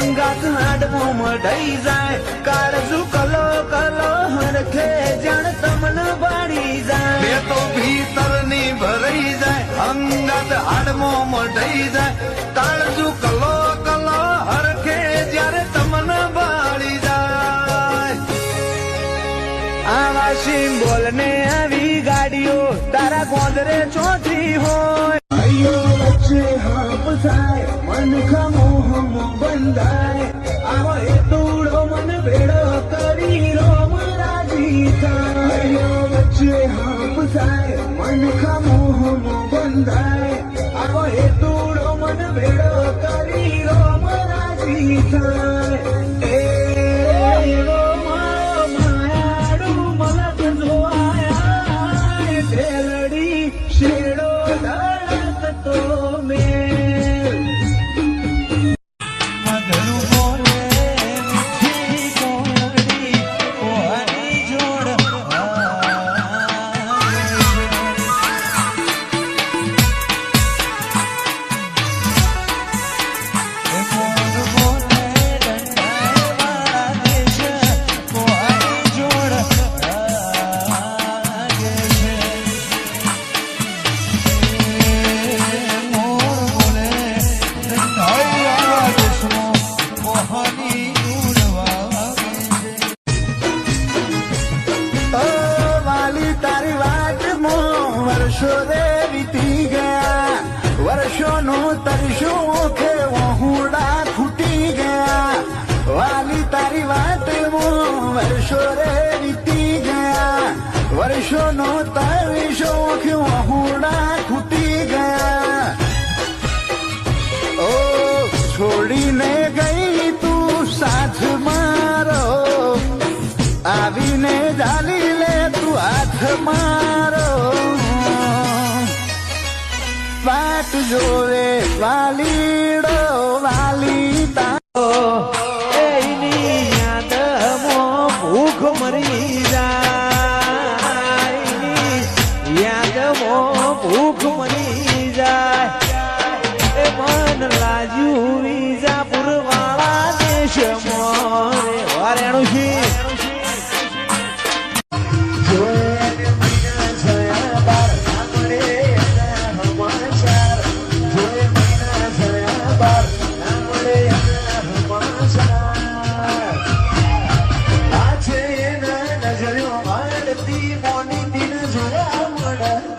અંગાત હાડમો મઢાઈ જાય કાળજુ કલો કલો હરખે જાણ તમન બાળી જાય બે તો ભીતરની ભરાઈ જાય અંગાત હાડમો મઢાઈ જાય કાળજુ કલો કલો હરખે જ્યારે તમન બાળી જાય આવા સિમ્બોલ ને આવી ગાડીઓ તારા ગોદરે ચોથી હોય ભાઈઓ વચ્ચે હાપ થાય મન ખમોહમ બંધાય આવો એ તૂડો મન ભેડો કરી રોમ રાજી થાય ભાઈઓ વચ્ચે હાપ થાય મન ખમોહમ બંધાય આવો એ તૂડો મન ભેડો કરી રોમ રાજી થાય એ રોમ માયાડું મલક જોવાયા તેલડી શેડો તો મેલ મધુર બોલે મીઠી કોરડી કોહની જોડ વર્ષો રે વીતી ગયા વર્ષોનો તરશો કે વહુડા ખૂટી ગયા વાલી તારી વાત વર્ષો રે વીતી ગયા વર્ષોનો તરશો કે વહુડા ખૂટી ગયા ઓ છોડીને ગઈ તું સાથ મારો આવીને જાલી લે તું હાથ મારો વાટ જોવે વાલીડો વાલી તારો એની યાદમાં ભૂખ મરી જાય યાદમાં ભૂખ મરી જાય એ મન લાજ્યું વિજાપુર વાળા દેશમાં રે વારેણું છે મોની દિન જોયા મળે